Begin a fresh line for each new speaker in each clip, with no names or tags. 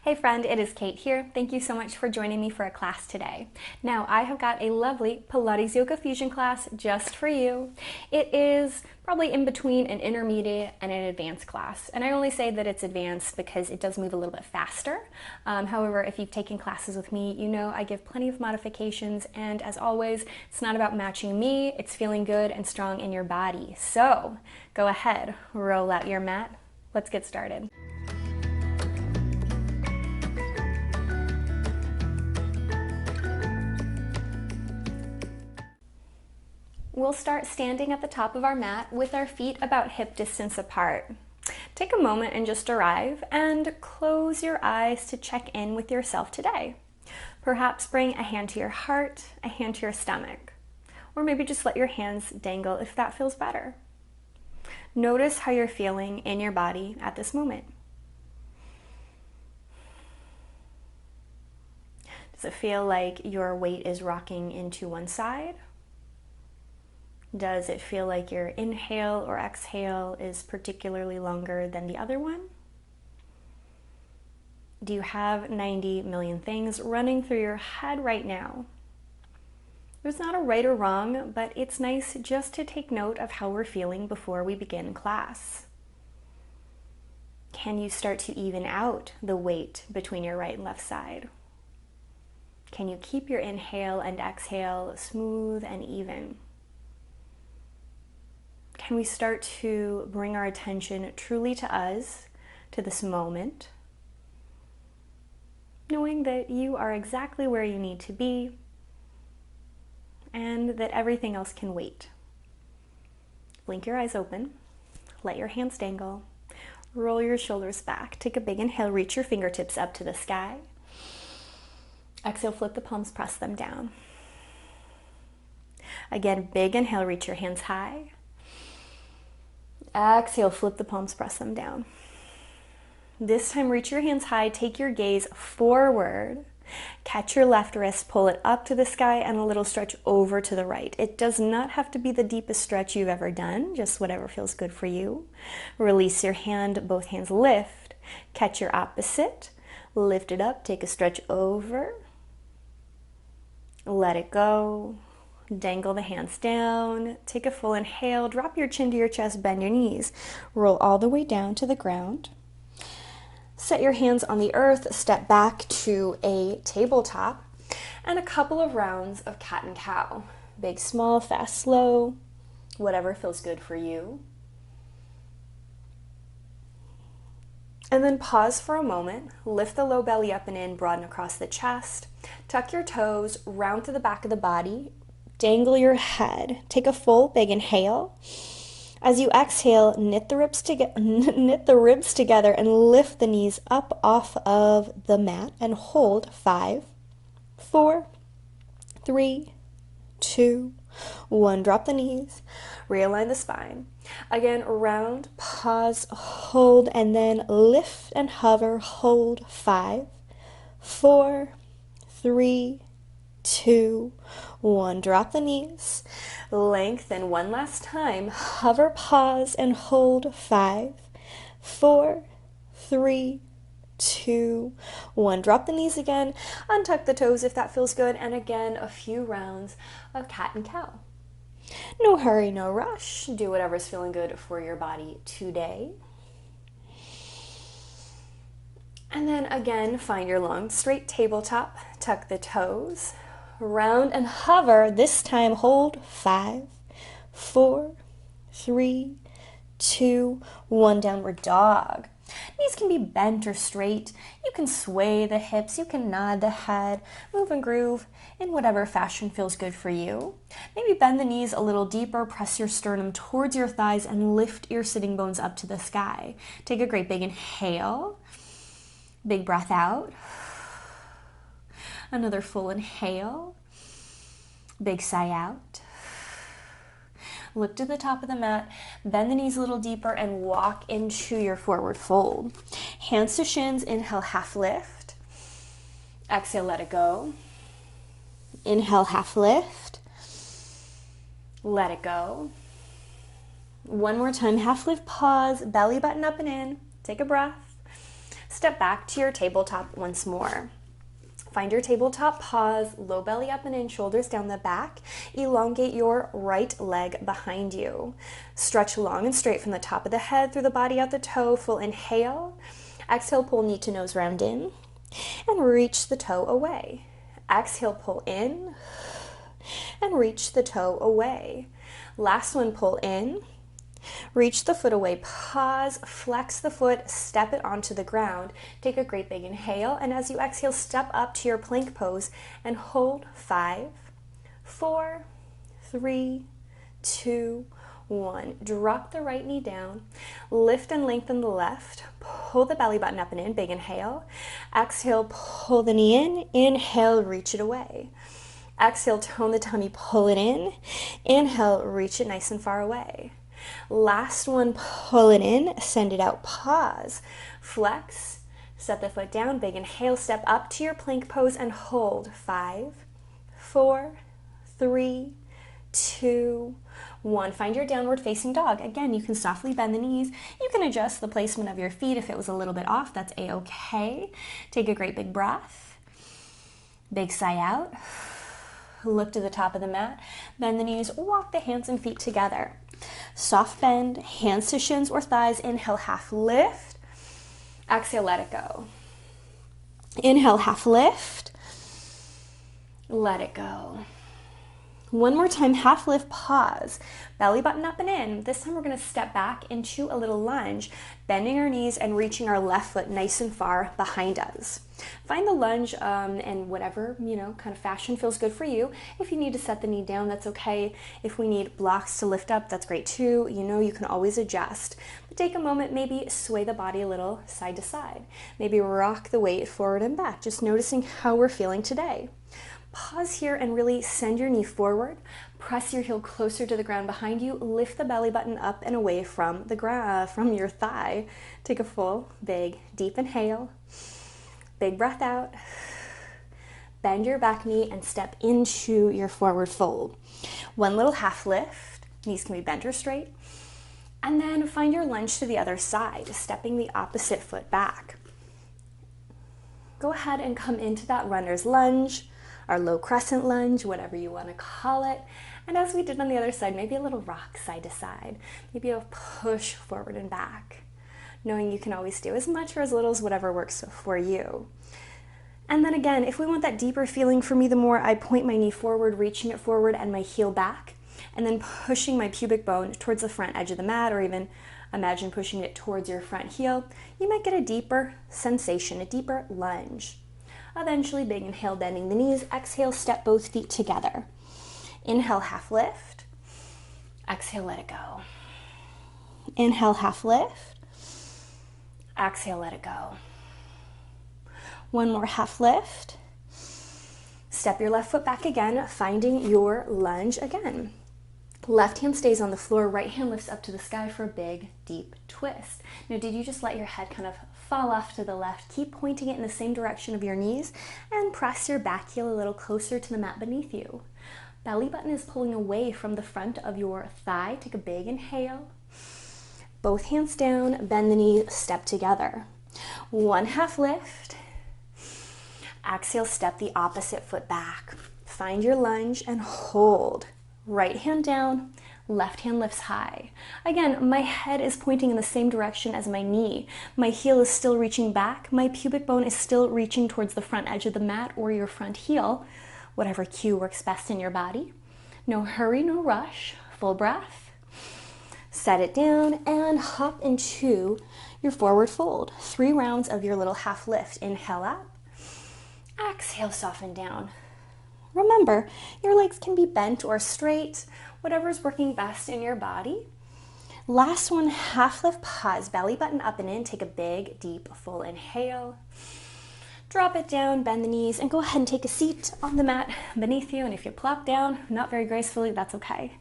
Hey friend, it is Kate here. Thank you so much for joining me for a class today. Now, I have got a lovely Pilates Yoga Fusion class just for you. It is probably in between an intermediate and an advanced class. And I only say that it's advanced because it does move a little bit faster. However, if you've taken classes with me, you know I give plenty of modifications. And as always, it's not about matching me, it's feeling good and strong in your body. So go ahead, roll out your mat. Let's get started. We'll start standing at the top of our mat with our feet about hip distance apart. Take a moment and just arrive and close your eyes to check in with yourself today. Perhaps bring a hand to your heart, a hand to your stomach, or maybe just let your hands dangle if that feels better. Notice how you're feeling in your body at this moment. Does it feel like your weight is rocking into one side? Does it feel like your inhale or exhale is particularly longer than the other one? Do you have 90 million things running through your head right now? There's not a right or wrong, but it's nice just to take note of how we're feeling before we begin class. Can you start to even out the weight between your right and left side? Can you keep your inhale and exhale smooth and even? Can we start to bring our attention truly to us, to this moment, knowing that you are exactly where you need to be and that everything else can wait. Blink your eyes open, let your hands dangle, roll your shoulders back, take a big inhale, reach your fingertips up to the sky. Exhale, flip the palms, press them down. Again, big inhale, reach your hands high. Exhale, flip the palms, press them down. This time, reach your hands high, take your gaze forward, catch your left wrist, pull it up to the sky, and a little stretch over to the right. It does not have to be the deepest stretch you've ever done, just whatever feels good for you. Release your hand, both hands lift, catch your opposite, lift it up, take a stretch over, let it go. Dangle the hands down, take a full inhale, drop your chin to your chest, bend your knees, roll all the way down to the ground. Set your hands on the earth, step back to a tabletop, and a couple of rounds of cat and cow. Big, small, fast, slow, whatever feels good for you. And then pause for a moment, lift the low belly up and in, broaden across the chest, tuck your toes, round to the back of the body, dangle your head. Take a full big inhale. As you exhale, knit the ribs together and lift the knees up off of the mat and hold 5, 4, 3, 2, 1. Drop the knees, realign the spine. Again, round, pause, hold, and then lift and hover, hold 5, 4, 3, 2, 1. Drop the knees, lengthen one last time, hover, pause, and hold 5, 4, 3, 2, 1. Drop the knees again, untuck the toes if that feels good, and again, a few rounds of cat and cow. No hurry, no rush. Do whatever's feeling good for your body today. And then again, find your long, straight tabletop, tuck the toes, round and hover. This time hold 5, 4, 3, 2, 1. Downward dog. Knees can be bent or straight. You can sway the hips, you can nod the head, move and groove in whatever fashion feels good for you. Maybe bend the knees a little deeper, press your sternum towards your thighs, and lift your sitting bones up to the sky. Take a great big inhale, big breath out. Another full inhale, big sigh out. Look to the top of the mat, bend the knees a little deeper, and walk into your forward fold. Hands to shins, inhale, half lift. Exhale, let it go. Inhale, half lift. Let it go. One more time, half lift, pause, belly button up and in. Take a breath. Step back to your tabletop once more. Find your tabletop, pause, low belly up and in, shoulders down the back. Elongate your right leg behind you. Stretch long and straight from the top of the head through the body out the toe. Full inhale. Exhale, pull knee to nose, round in. And reach the toe away. Exhale, pull in. And reach the toe away. Last one, pull in. Reach the foot away, pause, flex the foot, step it onto the ground. Take a great big inhale, and as you exhale, step up to your plank pose and hold 5, 4, 3, 2, 1. Drop the right knee down, lift and lengthen the left, pull the belly button up and in, big inhale. Exhale, pull the knee in, inhale, reach it away. Exhale, tone the tummy, pull it in. Inhale, reach it nice and far away. Last one, pull it in, send it out, pause, flex, set the foot down, big inhale, step up to your plank pose and hold 5, 4, 3, 2, 1. Find your downward facing dog. Again, you can softly bend the knees. You can adjust the placement of your feet if it was a little bit off. That's a-okay. Take a great big breath. Big sigh out. Look to the top of the mat. Bend the knees. Walk the hands and feet together. Soft bend, hands to shins or thighs. Inhale, half lift. Exhale, let it go. Inhale, half lift. Let it go. One more time, half lift, pause. Belly button up and in. This time we're going to step back into a little lunge, bending our knees and reaching our left foot nice and far behind us. Find the lunge in whatever, kind of fashion feels good for you. If you need to set the knee down, that's okay. If we need blocks to lift up, that's great too. You can always adjust. But take a moment, maybe sway the body a little side to side. Maybe rock the weight forward and back, just noticing how we're feeling today. Pause here and really send your knee forward. Press your heel closer to the ground behind you. Lift the belly button up and away from the ground, from your thigh. Take a full, big, deep inhale. Big breath out. Bend your back knee and step into your forward fold. One little half lift. Knees can be bent or straight. And then find your lunge to the other side, stepping the opposite foot back. Go ahead and come into that runner's lunge, our low crescent lunge, whatever you want to call it. And as we did on the other side, maybe a little rock side to side, maybe a push forward and back, knowing you can always do as much or as little as whatever works for you. And then again, if we want that deeper feeling, for me, the more I point my knee forward, reaching it forward and my heel back, and then pushing my pubic bone towards the front edge of the mat, or even imagine pushing it towards your front heel, you might get a deeper sensation, a deeper lunge. Eventually, big inhale, bending the knees. Exhale, step both feet together. Inhale, half lift. Exhale, let it go. Inhale, half lift. Exhale, let it go. One more half lift. Step your left foot back again, finding your lunge again. Left hand stays on the floor, right hand lifts up to the sky for a big, deep twist. Now, did you just let your head kind of fall off to the left? Keep pointing it in the same direction of your knees and press your back heel a little closer to the mat beneath you. Belly button is pulling away from the front of your thigh. Take a big inhale. Both hands down, bend the knee, step together. One half lift. Exhale, step the opposite foot back. Find your lunge and hold. Right hand down, left hand lifts high. Again, my head is pointing in the same direction as my knee. My heel is still reaching back. My pubic bone is still reaching towards the front edge of the mat or your front heel, whatever cue works best in your body. No hurry, no rush. Full breath. Set it down and hop into your forward fold. 3 rounds of your little half lift. Inhale up. Exhale, soften down. Remember, your legs can be bent or straight, whatever's working best in your body. Last one, half lift, pause, belly button up and in. Take a big, deep, full inhale. Drop it down, bend the knees, and go ahead and take a seat on the mat beneath you. And if you plop down, not very gracefully, that's okay.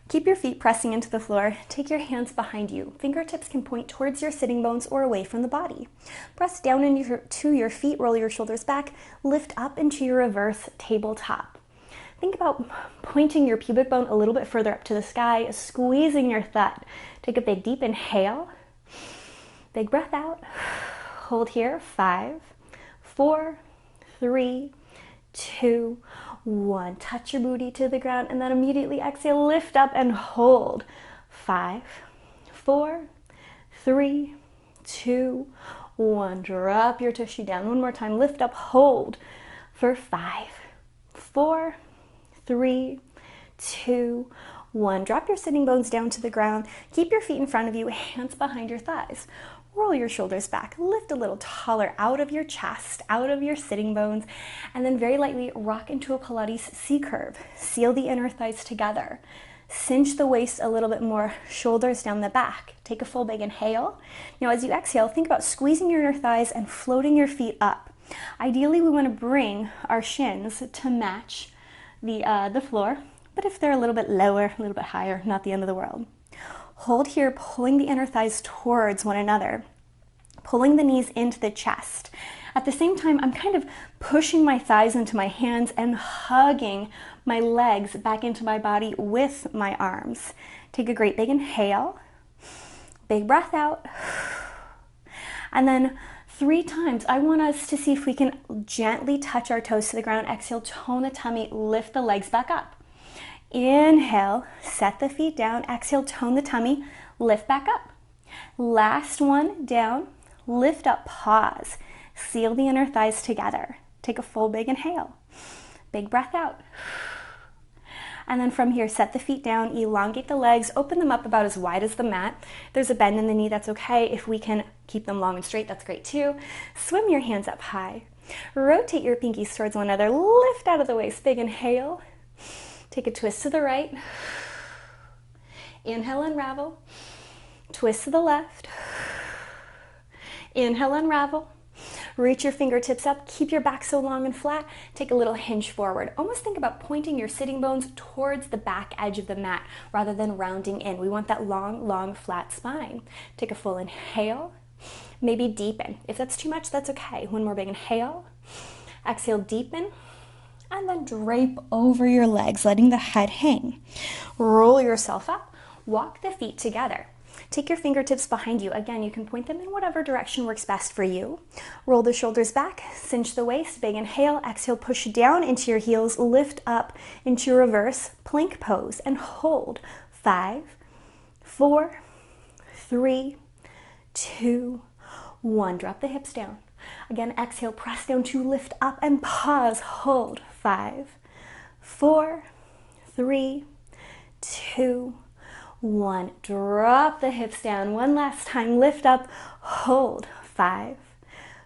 Keep your feet pressing into the floor. Take your hands behind you. Fingertips can point towards your sitting bones or away from the body. Press down into your feet, roll your shoulders back, lift up into your reverse tabletop. Think about pointing your pubic bone a little bit further up to the sky, squeezing your thigh. Take a big deep inhale. Big breath out. Hold here, 5, 4, 3, 2, 1. Touch your booty to the ground and then immediately exhale, lift up and hold. 5, 4, 3, 2, 1. Drop your tushy down. One more time, lift up, hold for 5, 4, 3, 2, 1. Drop your sitting bones down to the ground. Keep your feet in front of you, hands behind your thighs. Roll your shoulders back, lift a little taller out of your chest, out of your sitting bones, and then very lightly rock into a Pilates C curve. Seal the inner thighs together. Cinch the waist a little bit more, shoulders down the back. Take a full big inhale. Now as you exhale, think about squeezing your inner thighs and floating your feet up. Ideally, we want to bring our shins to match the floor, but if they're a little bit lower, a little bit higher, not the end of the world. Hold here, pulling the inner thighs towards one another, pulling the knees into the chest. At the same time, I'm kind of pushing my thighs into my hands and hugging my legs back into my body with my arms. Take a great big inhale, big breath out, and then 3 times, I want us to see if we can gently touch our toes to the ground. Exhale, tone the tummy, lift the legs back up. Inhale, set the feet down. Exhale, tone the tummy, lift back up. Last one, down, lift up, pause. Seal the inner thighs together. Take a full big inhale. Big breath out. And then from here, set the feet down, elongate the legs, open them up about as wide as the mat. If there's a bend in the knee, that's okay. If we can keep them long and straight, that's great too. Swim your hands up high. Rotate your pinkies towards one another. Lift out of the waist, big inhale. Take a twist to the right. Inhale, unravel. Twist to the left. Inhale, unravel. Reach your fingertips up. Keep your back so long and flat. Take a little hinge forward. Almost think about pointing your sitting bones towards the back edge of the mat rather than rounding in. We want that long, long, flat spine. Take a full inhale. Maybe deepen. If that's too much, that's okay. One more big inhale. Exhale, deepen. And then drape over your legs, letting the head hang. Roll yourself up. Walk the feet together. Take your fingertips behind you. Again, you can point them in whatever direction works best for you. Roll the shoulders back, cinch the waist, big inhale. Exhale, push down into your heels, lift up into reverse plank pose and hold. 5, 4, 3, 2, 1. Drop the hips down. Again, exhale, press down to lift up and pause. Hold. 5, 4, 3, 2, 1. Drop the hips down. One last time. Lift up. Hold. 5,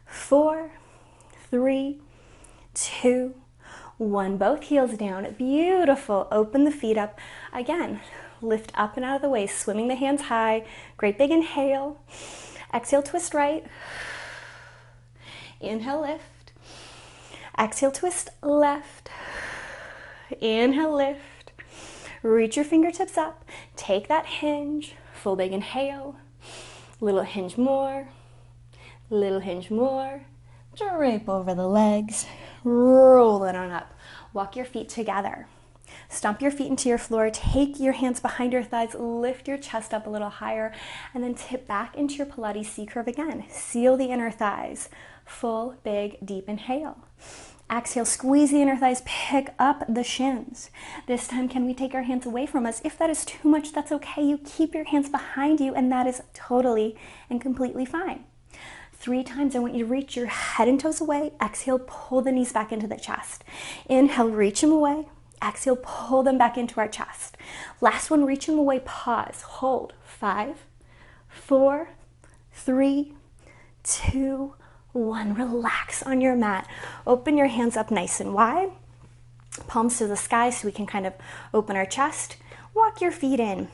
4, 3, 2, 1. Both heels down. Beautiful. Open the feet up. Again, lift up and out of the waist. Swimming the hands high. Great big inhale. Exhale, twist right. Inhale, lift. Exhale, twist left. Inhale, lift. Reach your fingertips up. Take that hinge. Full big inhale. Little hinge more. Little hinge more. Drape over the legs. Roll it on up. Walk your feet together. Stomp your feet into your floor. Take your hands behind your thighs. Lift your chest up a little higher. And then tip back into your Pilates C curve again. Seal the inner thighs. Full, big, deep inhale. Exhale, squeeze the inner thighs, pick up the shins. This time, can we take our hands away from us? If that is too much, that's okay. You keep your hands behind you, and that is totally and completely fine. 3 times, I want you to reach your head and toes away. Exhale, pull the knees back into the chest. Inhale, reach them away. Exhale, pull them back into our chest. Last one, reach them away, pause, hold. 5, 4, 3, 2, 1. Relax on your mat. Open your hands up nice and wide. Palms to the sky so we can kind of open our chest. Walk your feet in.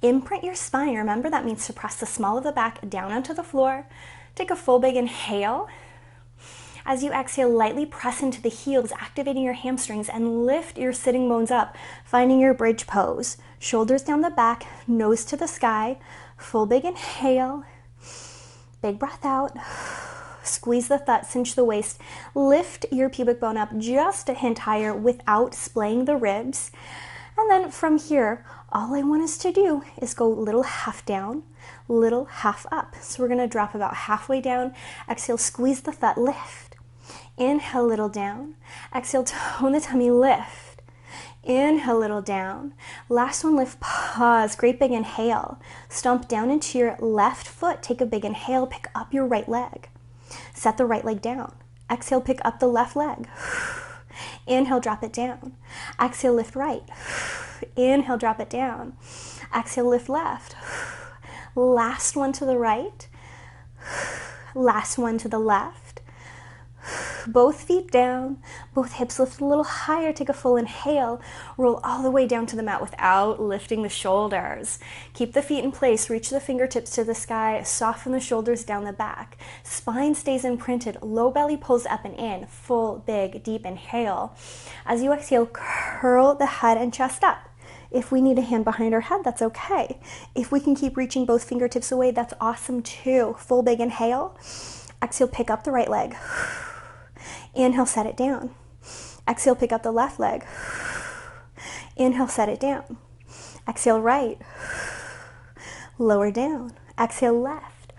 Imprint your spine. Remember, that means to press the small of the back down onto the floor. Take a full big inhale. As you exhale, lightly press into the heels, activating your hamstrings, and lift your sitting bones up, finding your bridge pose. Shoulders down the back, nose to the sky. Full big inhale. Big breath out. Squeeze the thigh, cinch the waist. Lift your pubic bone up just a hint higher without splaying the ribs. And then from here, All I want us to do is go little half down, little half up. So we're going to drop about halfway down. Exhale, squeeze the thigh, lift. Inhale, little down. Exhale, tone the tummy, lift. Inhale, little down. Last one, lift, pause. Great big inhale. Stomp down into your left foot. Take a big inhale. Pick up your right leg. Set the right leg down. Exhale, pick up the left leg. Inhale, drop it down. Exhale, lift right. Inhale, drop it down. Exhale, lift left. Last one to the right. Last one to the left. Both feet down, both hips lift a little higher. Take a full inhale. Roll all the way down to the mat without lifting the shoulders. Keep the feet in place. Reach the fingertips to the sky. Soften the shoulders down the back. Spine stays imprinted. Low belly pulls up and in. Full, big, deep inhale. As you exhale, curl the head and chest up. If we need a hand behind our head, that's okay. If we can keep reaching both fingertips away, that's awesome too. Full, big inhale. Exhale, pick up the right leg. Inhale, set it down. Exhale, pick up the left leg. Inhale, set it down. Exhale, right. Lower down. Exhale, left.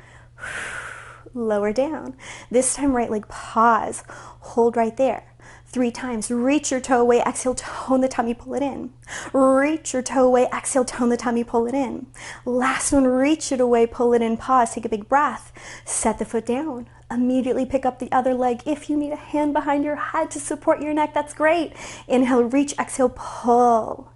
Lower down. This time, right leg, pause. Hold right there. 3 times. Reach your toe away. Exhale, tone the tummy, pull it in. Reach your toe away. Exhale, tone the tummy, pull it in. Last one, reach it away, pull it in, pause. Take a big breath. Set the foot down. Immediately pick up the other leg. If you need a hand behind your head to support your neck, that's great. Inhale, reach, exhale, pull.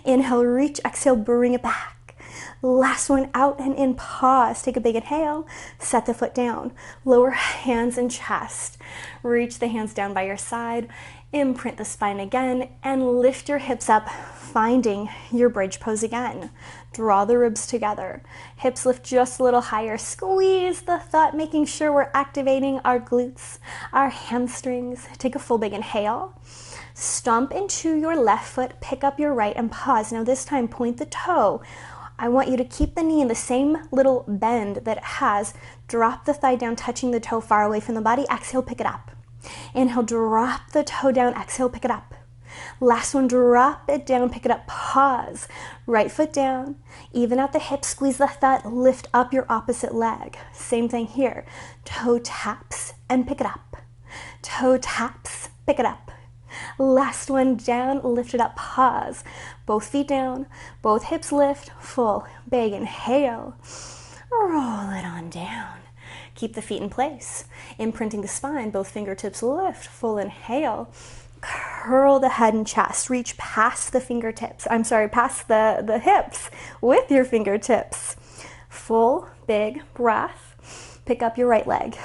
Inhale, reach, exhale, bring it back. Last one, out and in, pause. Take a big inhale, set the foot down. Lower hands and chest. Reach the hands down by your side. Imprint the spine again and lift your hips up, finding your bridge pose again. Draw the ribs together. Hips lift just a little higher. Squeeze the thought, making sure we're activating our glutes, our hamstrings. Take a full big inhale. Stomp into your left foot, pick up your right and pause. Now this time, point the toe. I want you to keep the knee in the same little bend that it has. Drop the thigh down, touching the toe far away from the body. Exhale, pick it up. Inhale, drop the toe down. Exhale, pick it up. Last one, drop it down, pick it up, pause. Right foot down, even out the hip, squeeze the thigh, lift up your opposite leg. Same thing here. Toe taps and pick it up. Toe taps, pick it up. Last one, down, lift it up, pause. Both feet down, both hips lift, full, big inhale. Roll it on down. Keep the feet in place. Imprinting the spine, both fingertips lift, full inhale. Curl the head and chest. Reach past the fingertips. Past the hips with your fingertips. Full, big breath. Pick up your right leg.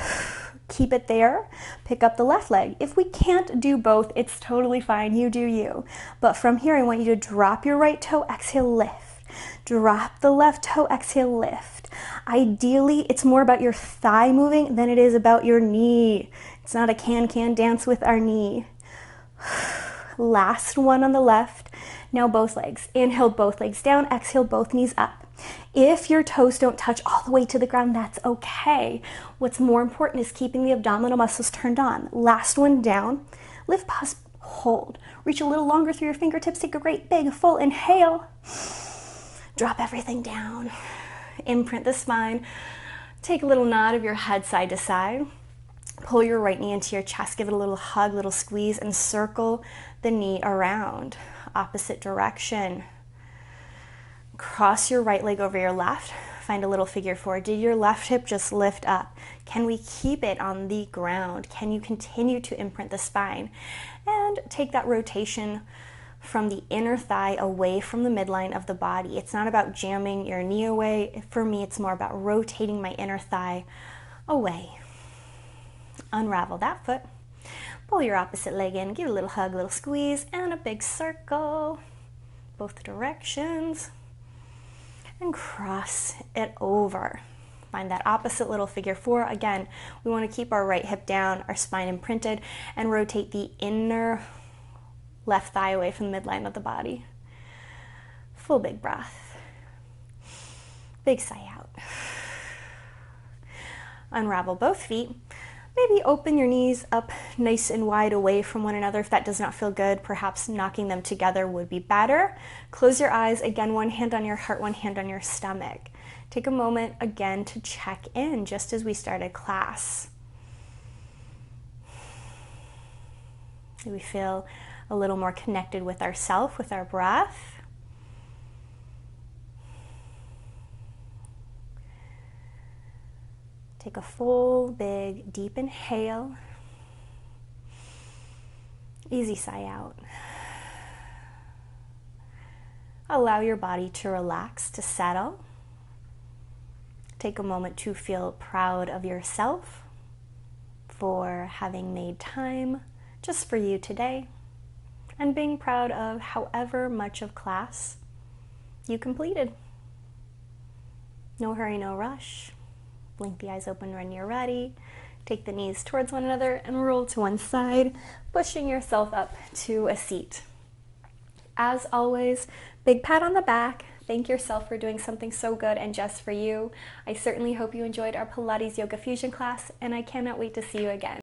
Keep it there. Pick up the left leg. If we can't do both, it's totally fine. You do you. But from here, I want you to drop your right toe. Exhale, lift. Drop the left toe. Exhale, lift. Ideally, it's more about your thigh moving than it is about your knee. It's not a can-can dance with our knee. Last one on the left. Now both legs. Inhale, both legs down. Exhale, both knees up. If your toes don't touch all the way to the ground, that's okay. What's more important is keeping the abdominal muscles turned on. Last one down. Lift, pause, hold. Reach a little longer through your fingertips. Take a great big full inhale. Drop everything down. Imprint the spine. Take a little nod of your head side to side. Pull your right knee into your chest, give it a little hug, little squeeze, and circle the knee around. Opposite direction. Cross your right leg over your left. Find a little figure 4. Did your left hip just lift up? Can we keep it on the ground? Can you continue to imprint the spine? And take that rotation from the inner thigh away from the midline of the body. It's not about jamming your knee away. For me, it's more about rotating my inner thigh away. Unravel that foot. Pull your opposite leg in. Give it a little hug, a little squeeze, and a big circle. Both directions. And cross it over. Find that opposite little figure 4. Again, we want to keep our right hip down, our spine imprinted, and rotate the inner left thigh away from the midline of the body. Full big breath. Big sigh out. Unravel both feet. Maybe open your knees up nice and wide away from one another. If that does not feel good, perhaps knocking them together would be better. Close your eyes. Again, one hand on your heart, one hand on your stomach. Take a moment again to check in, just as we started class. Do we feel a little more connected with ourselves, with our breath? Take a full, big, deep inhale. Easy sigh out. Allow your body to relax, to settle. Take a moment to feel proud of yourself for having made time just for you today, and being proud of however much of class you completed. No hurry, no rush. Blink the eyes open when you're ready. Take the knees towards one another and roll to one side, pushing yourself up to a seat. As always, big pat on the back. Thank yourself for doing something so good and just for you. I certainly hope you enjoyed our Pilates Yoga Fusion class, and I cannot wait to see you again.